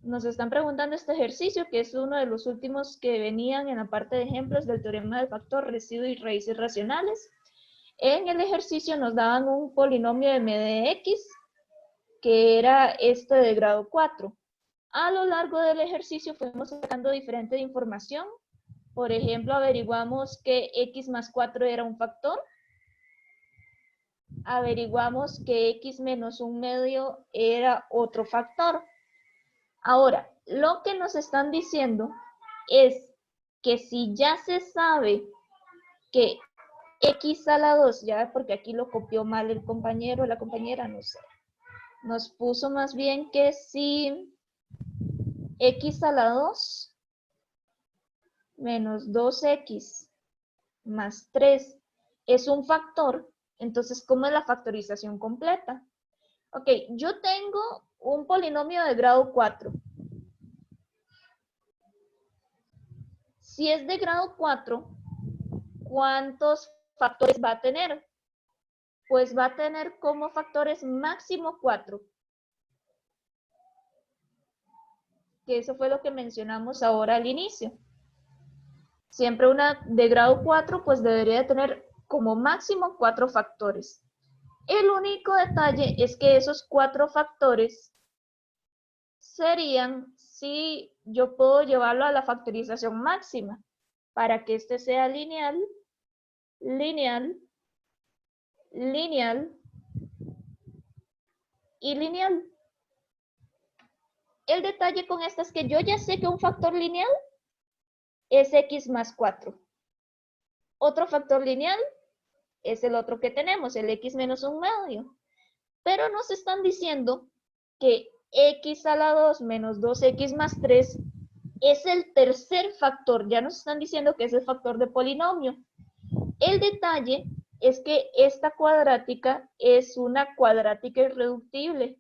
Nos están preguntando este ejercicio, que es uno de los últimos que venían en la parte de ejemplos del teorema del factor, residuo y raíces racionales. En el ejercicio nos daban un polinomio de m de x, que era este de grado 4. A lo largo del ejercicio fuimos sacando diferente información. Por ejemplo, averiguamos que x más 4 era un factor. Averiguamos que x menos un medio era otro factor. Ahora, lo que nos están diciendo es que si ya se sabe que x a la 2, ya porque aquí lo copió mal el compañero o la compañera, no sé, nos puso más bien que si x a la 2 menos 2x más 3 es un factor, entonces, ¿cómo es la factorización completa? Ok, yo tengo un polinomio de grado 4. Si es de grado 4, ¿cuántos factores va a tener? Pues va a tener como factores máximo 4. Que eso fue lo que mencionamos ahora al inicio. Siempre una de grado 4, pues debería de tener como máximo 4 factores. El único detalle es que esos 4 factores serían si yo puedo llevarlo a la factorización máxima, para que este sea lineal, lineal, lineal y lineal. El detalle con esta es que yo ya sé que un factor lineal es x más 4. Otro factor lineal es el otro que tenemos, el x menos un medio. Pero nos están diciendo que x a la 2 menos 2x más 3 es el tercer factor. Ya nos están diciendo que es el factor de polinomio. El detalle es que esta cuadrática es una cuadrática irreductible.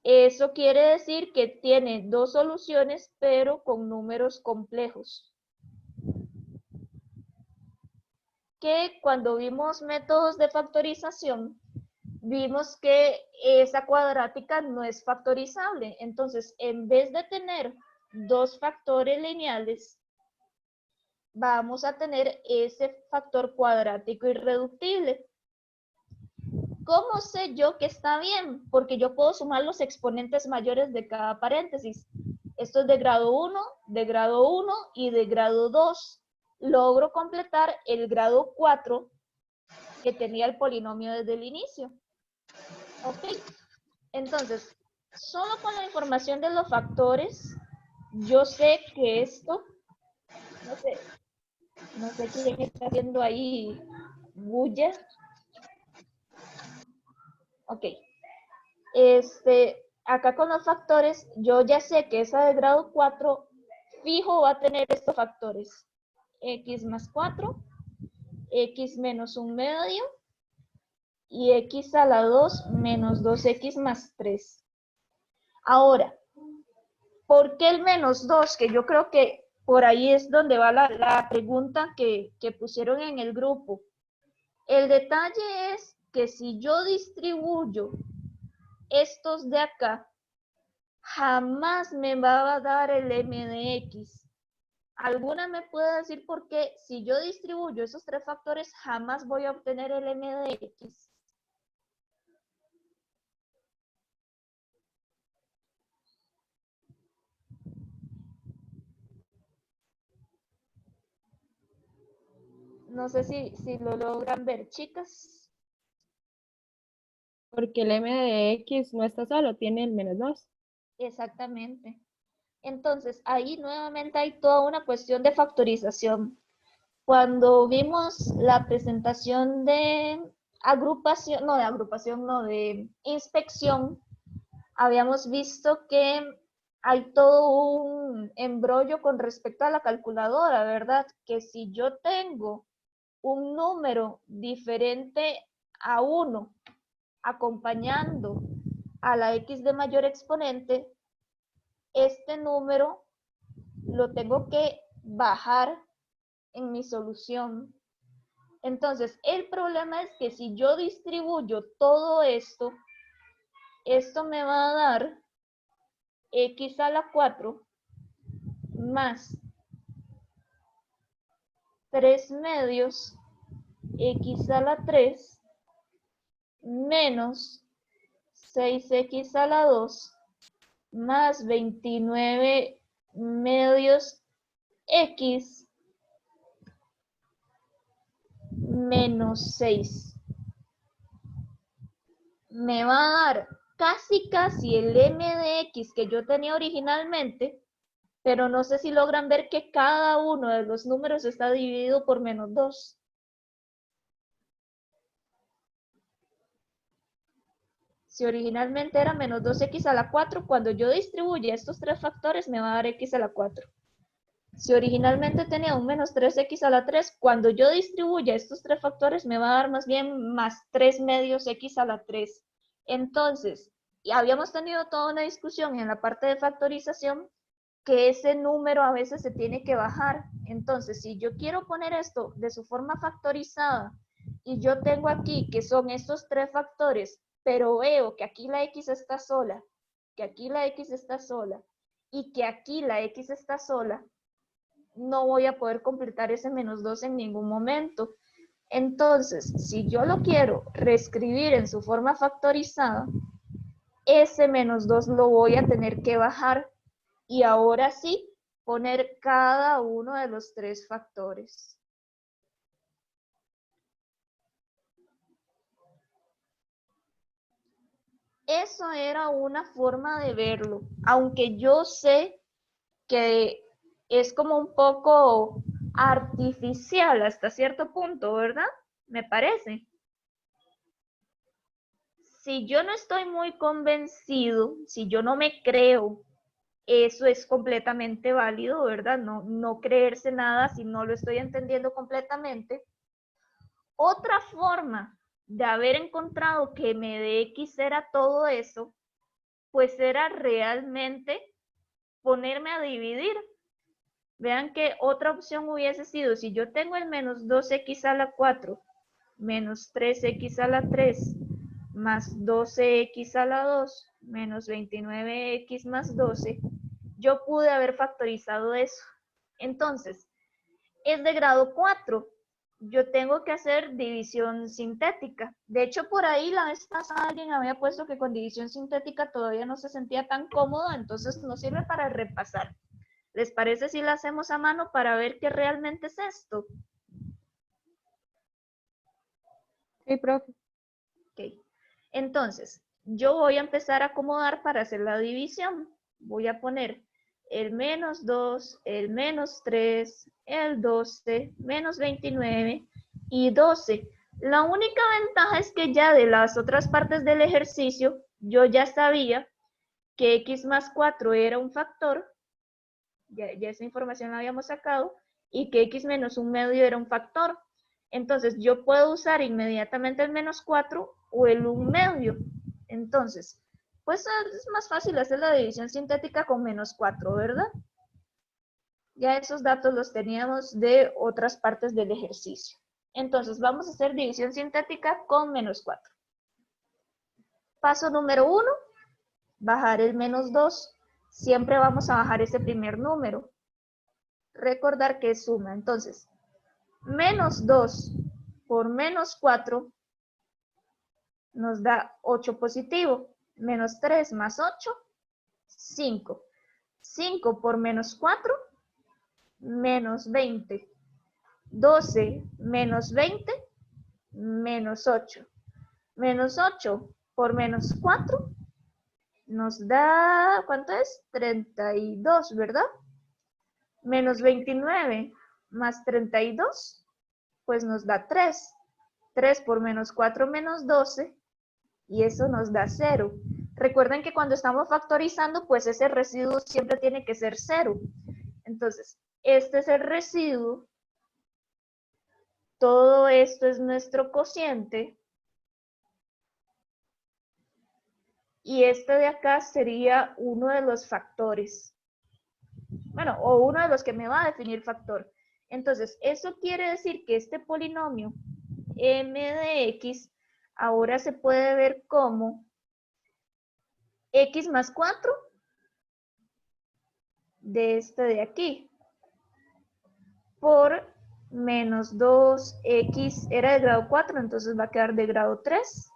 Eso quiere decir que tiene dos soluciones, pero con números complejos. Que cuando vimos métodos de factorización, vimos que esa cuadrática no es factorizable. Entonces, en vez de tener dos factores lineales, vamos a tener ese factor cuadrático irreductible. ¿Cómo sé yo que está bien? Porque yo puedo sumar los exponentes mayores de cada paréntesis. Esto es de grado 1, de grado 1 y de grado 2. Logro completar el grado 4 que tenía el polinomio desde el inicio. Ok, entonces, solo con la información de los factores, yo sé que esto, no sé quién está haciendo ahí bulla. Ok, acá con los factores, yo ya sé que esa de grado 4 fijo va a tener estos factores. X más 4, X menos un medio y X a la 2 menos 2X más 3. Ahora, ¿por qué el menos 2? Que yo creo que por ahí es donde va la pregunta que pusieron en el grupo. El detalle es que si yo distribuyo estos de acá, jamás me va a dar el m de x. ¿Alguna me puede decir por qué si yo distribuyo esos tres factores jamás voy a obtener el m de x? No sé si lo logran ver, chicas. Porque el m de x no está solo, tiene el menos 2. Exactamente. Entonces, ahí nuevamente hay toda una cuestión de factorización. Cuando vimos la presentación de de inspección, habíamos visto que hay todo un embrollo con respecto a la calculadora, ¿verdad? Que si yo tengo un número diferente a 1 acompañando a la x de mayor exponente, este número lo tengo que bajar en mi solución. Entonces, el problema es que si yo distribuyo todo esto, esto me va a dar x a la 4 más 3 medios x a la 3 menos 6x a la 2 más 29 medios x menos 6. Me va a dar casi el m de x que yo tenía originalmente, pero no sé si logran ver que cada uno de los números está dividido por menos 2. Si originalmente era menos 2x a la 4, cuando yo distribuya estos tres factores me va a dar x a la 4. Si originalmente tenía un menos 3x a la 3, cuando yo distribuya estos tres factores me va a dar más bien más 3 medios x a la 3. Entonces, y habíamos tenido toda una discusión en la parte de factorización que ese número a veces se tiene que bajar. Entonces, si yo quiero poner esto de su forma factorizada y yo tengo aquí que son estos tres factores, pero veo que aquí la x está sola, que aquí la x está sola y que aquí la x está sola, no voy a poder completar ese menos 2 en ningún momento. Entonces, si yo lo quiero reescribir en su forma factorizada, ese menos 2 lo voy a tener que bajar y ahora sí poner cada uno de los tres factores. Eso era una forma de verlo, aunque yo sé que es como un poco artificial hasta cierto punto, ¿verdad? Me parece. Si yo no estoy muy convencido, si yo no me creo, eso es completamente válido, ¿verdad? No creerse nada si no lo estoy entendiendo completamente. Otra forma de haber encontrado que m de x era todo eso, pues era realmente ponerme a dividir. Vean que otra opción hubiese sido, si yo tengo el menos 2x a la 4 menos 3x a la 3 más 12x a la 2 menos 29x más 12, yo pude haber factorizado eso. Entonces, es de grado 4. Yo tengo que hacer división sintética. De hecho, por ahí la vez pasada alguien había puesto que con división sintética todavía no se sentía tan cómodo, entonces nos sirve para repasar. ¿Les parece si la hacemos a mano para ver qué realmente es esto? Sí, profe. Ok. Entonces, yo voy a empezar a acomodar para hacer la división. Voy a poner el menos 2, el menos 3, el 12, menos 29 y 12. La única ventaja es que ya de las otras partes del ejercicio, yo ya sabía que x más 4 era un factor, ya esa información la habíamos sacado, y que x menos un medio era un factor. Entonces, yo puedo usar inmediatamente el menos 4 o el 1 medio. Entonces, pues es más fácil hacer la división sintética con menos 4, ¿verdad? Ya esos datos los teníamos de otras partes del ejercicio. Entonces, vamos a hacer división sintética con menos 4. Paso número 1, bajar el menos 2. Siempre vamos a bajar ese primer número. Recordar que es suma. Entonces, menos 2 por menos 4 nos da 8 positivo. Menos 3 más 8, 5. 5 por menos 4, menos 20. 12 menos 20, menos 8. Menos 8 por menos 4 nos da, ¿cuánto es? 32, ¿verdad? Menos 29 más 32, pues nos da 3. 3 por menos 4 menos 12, y eso nos da 0. Recuerden que cuando estamos factorizando, pues ese residuo siempre tiene que ser 0. Entonces, este es el residuo. Todo esto es nuestro cociente. Y este de acá sería uno de los factores. Bueno, o uno de los que me va a definir factor. Entonces, eso quiere decir que este polinomio m de x ahora se puede ver como x más 4 de este de aquí, por menos 2x era de grado 4, entonces va a quedar de grado 3,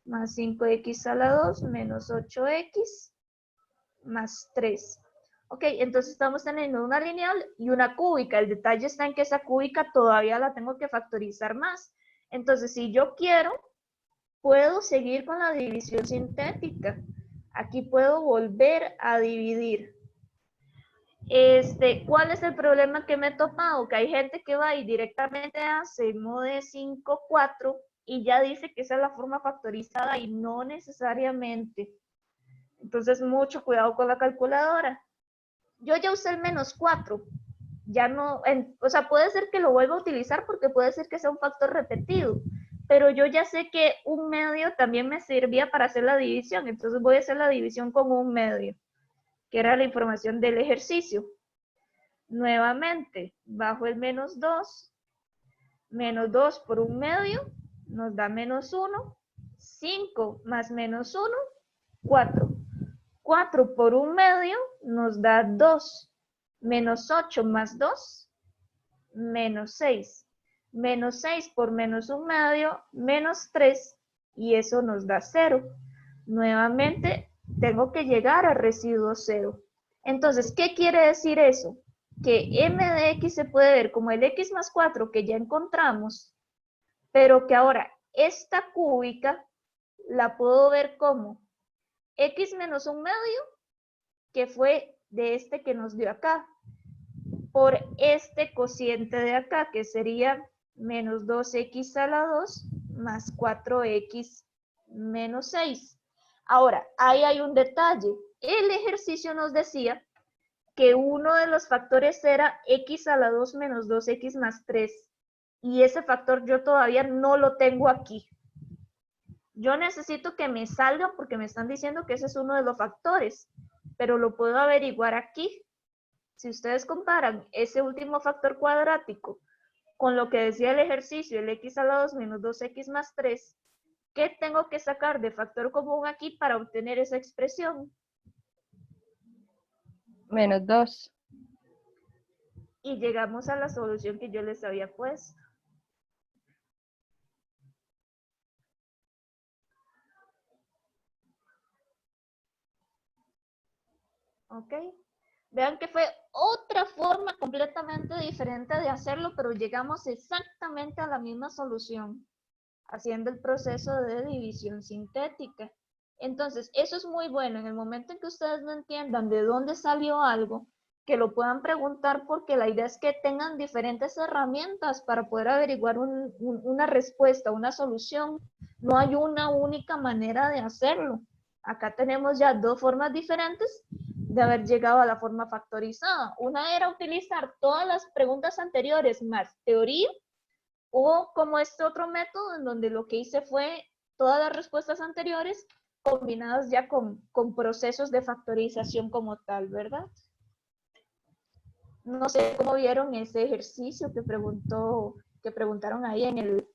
más 5x a la 2, menos 8x, más 3. Ok, entonces estamos teniendo una lineal y una cúbica. El detalle está en que esa cúbica todavía la tengo que factorizar más. Entonces, si yo quiero, puedo seguir con la división sintética. Aquí puedo volver a dividir. ¿Cuál es el problema que me he topado? Que hay gente que va y directamente hace mode 5, 4 y ya dice que esa es la forma factorizada y no necesariamente. Entonces, mucho cuidado con la calculadora. Yo ya usé el menos 4. Ya no, o sea, puede ser que lo vuelva a utilizar porque puede ser que sea un factor repetido, pero yo ya sé que un medio también me servía para hacer la división, entonces voy a hacer la división con un medio, que era la información del ejercicio. Nuevamente, bajo el menos 2 por un medio, nos da menos 1, 5 más menos 1, 4. 4 por un medio nos da 2, menos 8 más 2, menos 6. Menos 6 por menos un medio, menos 3, y eso nos da 0. Nuevamente, tengo que llegar a residuo 0. Entonces, ¿qué quiere decir eso? Que m de x se puede ver como el x más 4 que ya encontramos, pero que ahora esta cúbica la puedo ver como x menos un medio, que fue de este que nos dio acá, por este cociente de acá, que sería menos 2x a la 2 más 4x menos 6. Ahora, ahí hay un detalle. El ejercicio nos decía que uno de los factores era x a la 2 menos 2x más 3. Y ese factor yo todavía no lo tengo aquí. Yo necesito que me salga porque me están diciendo que ese es uno de los factores, pero lo puedo averiguar aquí. Si ustedes comparan ese último factor cuadrático con lo que decía el ejercicio, el x a la 2 menos 2x más 3, ¿qué tengo que sacar de factor común aquí para obtener esa expresión? Menos 2. Y llegamos a la solución que yo les había puesto. ¿Ok? Vean que fue otra forma completamente diferente de hacerlo, pero llegamos exactamente a la misma solución, haciendo el proceso de división sintética. Entonces, eso es muy bueno. En el momento en que ustedes no entiendan de dónde salió algo, que lo puedan preguntar, porque la idea es que tengan diferentes herramientas para poder averiguar una respuesta, una solución. No hay una única manera de hacerlo. Acá tenemos ya dos formas diferentes de haber llegado a la forma factorizada. Una era utilizar todas las preguntas anteriores más teoría, o como este otro método en donde lo que hice fue todas las respuestas anteriores combinadas ya con procesos de factorización como tal, ¿verdad? No sé cómo vieron ese ejercicio que preguntaron ahí en